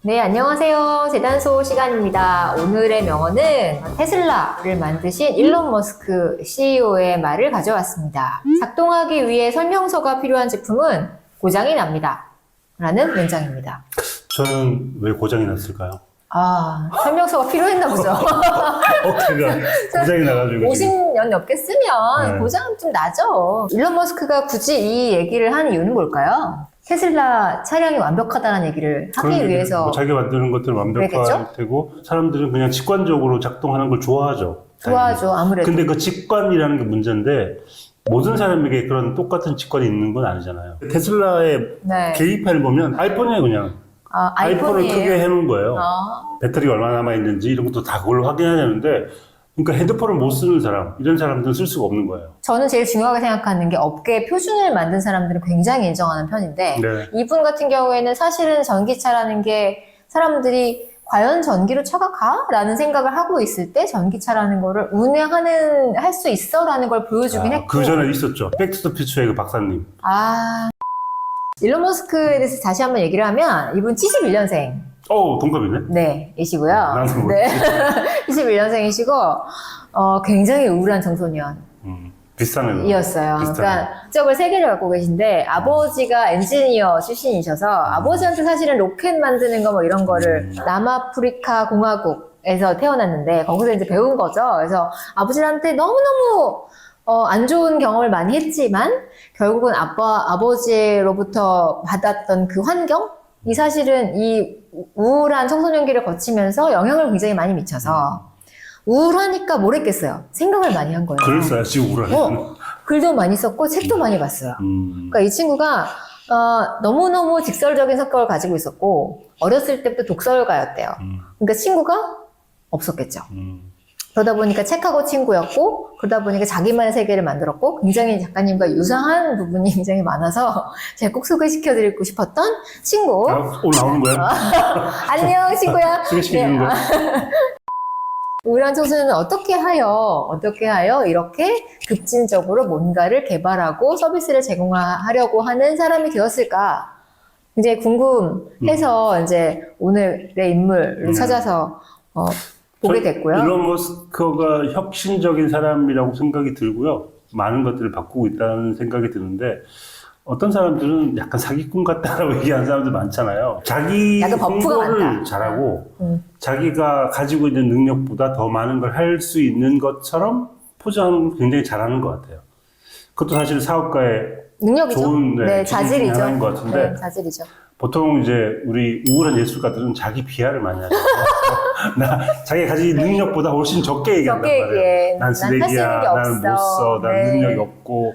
네, 안녕하세요. 재단소 시간입니다. 오늘의 명언은 테슬라를 만드신 일론 머스크 CEO의 말을 가져왔습니다. 작동하기 위해 설명서가 필요한 제품은 고장이 납니다. 라는 문장입니다. 저는 왜 고장이 났을까요? 설명서가 필요했나 보죠. 어깨가 고장이 나가지고 50년 넘게 쓰면 네. 고장은 좀 나죠. 일론 머스크가 굳이 이 얘기를 하는 이유는 뭘까요? 테슬라 차량이 완벽하다는 얘기를 하기 위해서. 뭐 자기가 만드는 것들은 완벽할 그랬겠죠? 테고 사람들은 그냥 직관적으로 작동하는 걸 좋아하죠. 좋아하죠, 아무래도. 근데 그 직관이라는 게 문제인데 모든 사람에게 그런 똑같은 직관이 있는 건 아니잖아요. 테슬라의 네. 계기판을 보면 아이폰이에요, 그냥. 아이폰을 아이폰이에요. 크게 해놓은 거예요. 아. 배터리가 얼마나 남아있는지 이런 것도 다 그걸로 확인해야 되는데, 그러니까 핸드폰을 못 쓰는 사람, 이런 사람들은 쓸 수가 없는 거예요. 저는 제일 중요하게 생각하는 게 업계 표준을 만든 사람들은 굉장히 인정하는 편인데 네. 이분 같은 경우에는 사실은 전기차라는 게 사람들이 과연 전기로 차가 가? 라는 생각을 하고 있을 때 전기차라는 거를 할 수 있어? 라는 걸 보여주긴 했고 그 전에 있었죠. 백투더퓨처의 그 박사님. 일론 머스크에 대해서 다시 한번 얘기를 하면 이분 71년생 동갑이네? 네, 이시고요. 나는 네. 21년생이시고 굉장히 우울한 청소년 비슷하네요. 이었어요. 그러니까 적을 3개를 갖고 계신데 아버지가 엔지니어 출신이셔서 아버지한테 사실은 로켓 만드는 거 뭐 이런 거를 남아프리카 공화국에서 태어났는데 거기서 이제 배운 거죠. 그래서 아버지한테 너무너무 안 좋은 경험을 많이 했지만 결국은 아버지로부터 받았던 그 환경이 사실은 이 우울한 청소년기를 거치면서 영향을 굉장히 많이 미쳐서 우울하니까 뭘 했겠어요? 생각을 많이 한 거예요. 글을 써야지 우울하네. 글도 많이 썼고 책도 많이 봤어요. 그러니까 이 친구가 너무너무 직설적인 성격을 가지고 있었고 어렸을 때부터 독설가였대요. 그러니까 친구가 없었겠죠. 그러다 보니까 책하고 친구였고 그러다 보니까 자기만의 세계를 만들었고 굉장히 작가님과 유사한 부분이 굉장히 많아서 제가 꼭 소개시켜드리고 싶었던 친구. 오늘 나오는 거야? 안녕 친구야. 소개시켜주는 거야? 우울한 청소년은 어떻게 하여 이렇게 급진적으로 뭔가를 개발하고 서비스를 제공하려고 하는 사람이 되었을까? 굉장히 궁금해서 이제 오늘의 인물을 찾아서 보게 됐고요. 일론 머스크가 혁신적인 사람이라고 생각이 들고요. 많은 것들을 바꾸고 있다는 생각이 드는데 어떤 사람들은 약간 사기꾼 같다라고 얘기하는 사람들 많잖아요. 자기 홍보를 잘하고 자기가 가지고 있는 능력보다 더 많은 걸 할 수 있는 것처럼 포장을 굉장히 잘하는 것 같아요. 그것도 사실 사업가의 능력이죠. 좋은 자질이죠. 하는 것 같은데 네, 자질이죠. 보통 이제 우리 우울한 예술가들은 자기 비하를 많이 하죠. 자기가 가진 능력보다 훨씬 적게 얘기한단 말이에요. 난 쓰레기야, 나는 못 써, 난 능력이 없고.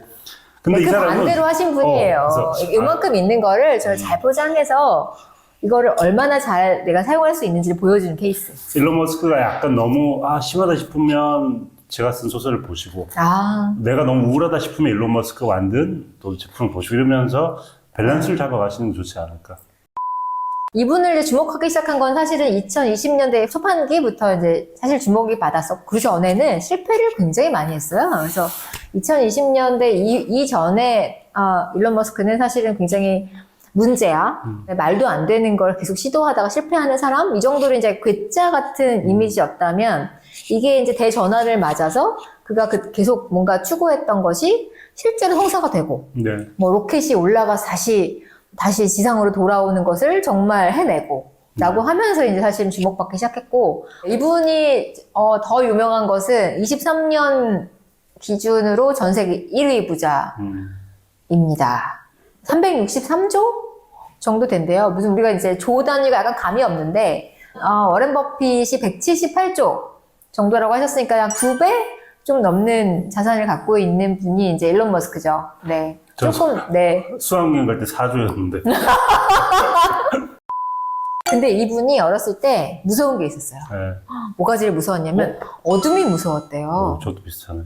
근데 이 사람은 반대로 하신 분이에요. 이만큼 있는 거를 저를 잘 포장해서 이거를 얼마나 잘 내가 사용할 수 있는지를 보여주는 케이스. 일론 머스크가 약간 너무 심하다 싶으면 제가 쓴 소설을 보시고 내가 너무 우울하다 싶으면 일론 머스크가 만든 또 제품을 보시고 이러면서 밸런스를 잡아가시는 게 좋지 않을까. 이분을 이제 주목하기 시작한 건 사실은 2020년대 초반기부터 이제 사실 주목이 받았었고 그 전에는 실패를 굉장히 많이 했어요. 그래서 2020년대 이전에 일론 머스크는 사실은 굉장히 문제야. 말도 안 되는 걸 계속 시도하다가 실패하는 사람? 이 정도로 이제 괴짜 같은 이미지였다면 이게 이제 대전환을 맞아서 그가 계속 뭔가 추구했던 것이 실제로 성사가 되고 뭐 로켓이 올라가서 다시 지상으로 돌아오는 것을 정말 해내고 라고 하면서 이제 사실 주목받기 시작했고 이분이 더 유명한 것은 23년 기준으로 전 세계 1위 부자입니다. 363조 정도 된대요. 무슨 우리가 이제 조 단위가 약간 감이 없는데 워렌 버핏이 178조 정도라고 하셨으니까 한 2배 좀 넘는 자산을 갖고 있는 분이 이제 일론 머스크죠. 네. 수학여행 갈 때 4조였는데. 근데 이분이 어렸을 때 무서운 게 있었어요. 뭐가 제일 무서웠냐면 어둠이 무서웠대요. 저도 비슷하네.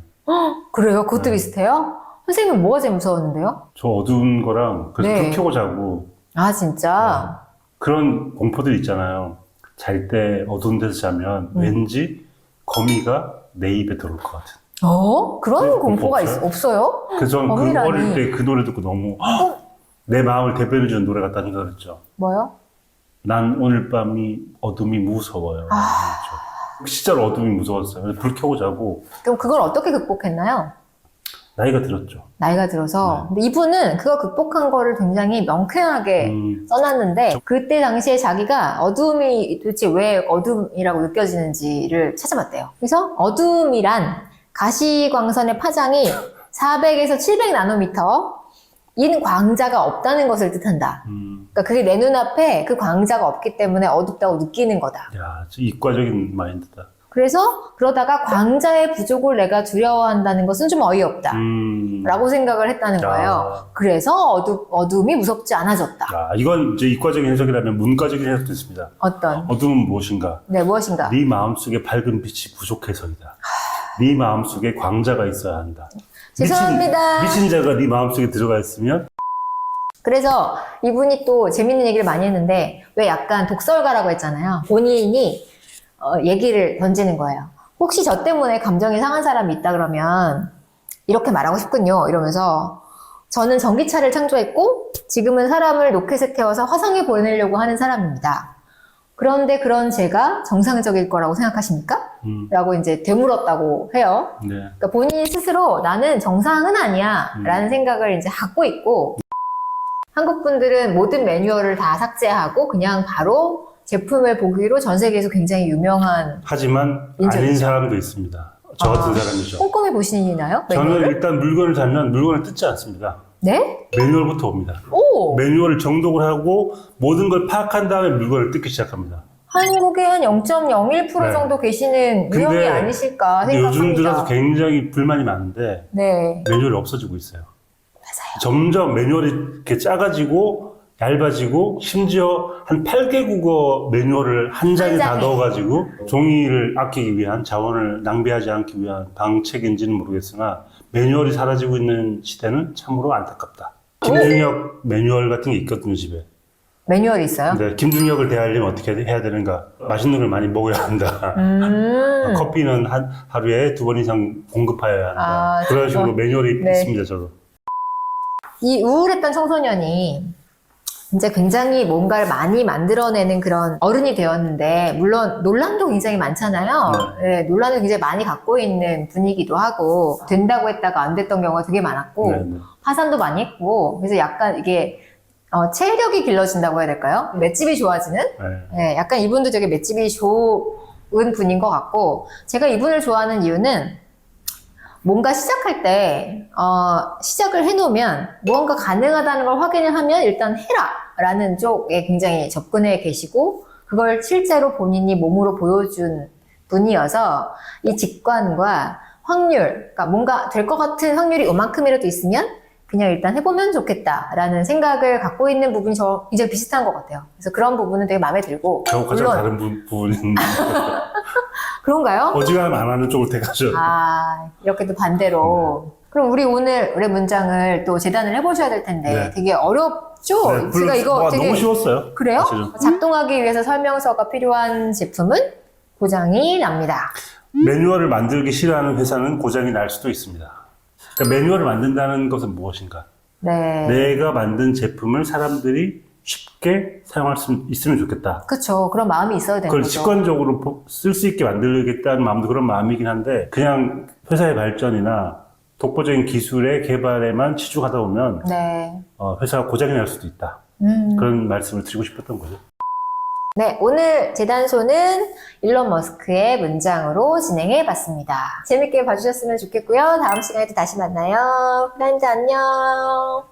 그래요? 그것도 비슷해요? 선생님은 뭐가 제일 무서웠는데요? 저 어두운 거랑 그래서 불 켜고 자고. 진짜? 그런 공포들 있잖아요. 잘 때 어두운 데서 자면 왠지 거미가 내 입에 들어올 것 같은. 그런 공포가 없어요? 그래서 전 그 어릴 때 그 노래 듣고 너무 내 마음을 대변해주는 노래 같다는 생각을 했죠. 뭐요? 난 오늘 밤이 어둠이 무서워요. 그렇죠. 진짜로 어둠이 무서웠어요. 그래서 불 켜고 자고 그럼 그걸 어떻게 극복했나요? 나이가 들었죠. 나이가 들어서. 근데 이분은 그거 극복한 거를 굉장히 명쾌하게 써놨는데, 그때 당시에 자기가 어둠이 도대체 왜 어둠이라고 느껴지는지를 찾아봤대요. 그래서 어둠이란 가시광선의 파장이 400에서 700 나노미터 인 광자가 없다는 것을 뜻한다. 그러니까 그게 내 눈앞에 그 광자가 없기 때문에 어둡다고 느끼는 거다. 야, 이과적인 마인드다. 그래서 그러다가 광자의 부족을 내가 두려워한다는 것은 좀 어이없다. 라고 생각을 했다는 거예요. 그래서 어둠이 무섭지 않아졌다. 야, 이건 이제 이과적인 해석이라면 문과적인 해석도 있습니다. 어떤? 어둠은 무엇인가? 네, 무엇인가? 네 마음속에 밝은 빛이 부족해서이다. 네 마음속에 광자가 있어야 한다. 죄송합니다. 미친 자가 네 마음속에 들어가 있으면 그래서 이분이 또 재밌는 얘기를 많이 했는데, 왜 약간 독설가라고 했잖아요. 본인이 얘기를 던지는 거예요. 혹시 저 때문에 감정이 상한 사람이 있다 그러면 이렇게 말하고 싶군요. 이러면서 저는 전기차를 창조했고 지금은 사람을 로켓에 태워서 화성에 보내려고 하는 사람입니다. 그런데 그런 제가 정상적일 거라고 생각하십니까? 라고 이제 되물었다고 해요. 네. 그러니까 본인 스스로 나는 정상은 아니야 라는 생각을 이제 갖고 있고, 한국 분들은 모든 매뉴얼을 다 삭제하고 그냥 바로 제품을 보기로 전 세계에서 굉장히 유명한, 하지만 인정이죠. 아닌 사람도 있습니다. 저 같은 사람이죠. 꼼꼼히 보시나요? 저는 매뉴얼을? 일단 물건을 사면 물건을 뜯지 않습니다. 네? 매뉴얼부터 옵니다. 오! 매뉴얼을 정독을 하고 모든 걸 파악한 다음에 물건을 뜯기 시작합니다. 한국에 한 0.01% 네. 정도 계시는 유형이 근데 아니실까 근데 생각합니다. 요즘 들어서 굉장히 불만이 많은데 네. 매뉴얼이 없어지고 있어요. 맞아요. 점점 매뉴얼이 이렇게 작아지고 얇아지고 심지어 한 8개 국어 매뉴얼을 한 장에 다 장에. 넣어가지고 종이를 아끼기 위한, 자원을 낭비하지 않기 위한 방책인지는 모르겠으나 매뉴얼이 사라지고 있는 시대는 참으로 안타깝다. 김중혁 매뉴얼 같은 게 있거든요, 집에. 매뉴얼이 있어요? 근데 김중혁을 대하려면 어떻게 해야 되는가? 맛있는 걸 많이 먹어야 한다. 커피는 하루에 2번 이상 공급하여야 한다. 아, 그런 식으로 저거. 매뉴얼이 네. 있습니다, 저도. 이 우울했던 청소년이 이제 굉장히 뭔가를 많이 만들어내는 그런 어른이 되었는데, 물론 논란도 굉장히 많잖아요. 네, 논란을 굉장히 많이 갖고 있는 분이기도 하고, 된다고 했다가 안 됐던 경우가 되게 많았고, 네, 네. 파산도 많이 했고, 그래서 약간 이게 체력이 길러진다고 해야 될까요? 맷집이 좋아지는? 네. 네, 약간 이분도 되게 맷집이 좋은 분인 것 같고, 제가 이분을 좋아하는 이유는 뭔가 시작할 때 시작을 해놓으면 무언가 가능하다는 걸 확인을 하면 일단 해라 라는 쪽에 굉장히 접근해 계시고, 그걸 실제로 본인이 몸으로 보여준 분이어서 이 직관과 확률, 그러니까 뭔가 될 것 같은 확률이 요만큼이라도 있으면 그냥 일단 해보면 좋겠다라는 생각을 갖고 있는 부분이 저 이제 비슷한 것 같아요. 그래서 그런 부분은 되게 마음에 들고. 저하고 가장 물론 다른 부분인 그런가요? 어지간하면 안 하는 쪽으로 택하죠. 아, 이렇게 또 반대로. 그럼 우리 오늘의 문장을 또 재단을 해보셔야 될 텐데 네. 되게 어렵죠? 네, 제가 이거 되게 너무 쉬웠어요. 그래요? 사실은. 작동하기 위해서 설명서가 필요한 제품은 고장이 납니다. 매뉴얼을 만들기 싫어하는 회사는 고장이 날 수도 있습니다. 그러니까 매뉴얼을 만든다는 것은 무엇인가? 네. 내가 만든 제품을 사람들이 쉽게 사용할 수 있으면 좋겠다. 그렇죠. 그런 마음이 있어야 되는 그걸 거죠. 직관적으로 쓸 수 있게 만들겠다는 마음도 그런 마음이긴 한데, 그냥 회사의 발전이나 독보적인 기술의 개발에만 치중하다 보면 네. 회사가 고장이 날 수도 있다. 그런 말씀을 드리고 싶었던 거죠. 네, 오늘 재단소는 일론 머스크의 문장으로 진행해 봤습니다. 재밌게 봐주셨으면 좋겠고요. 다음 시간에 또 다시 만나요. 프렌즈 안녕.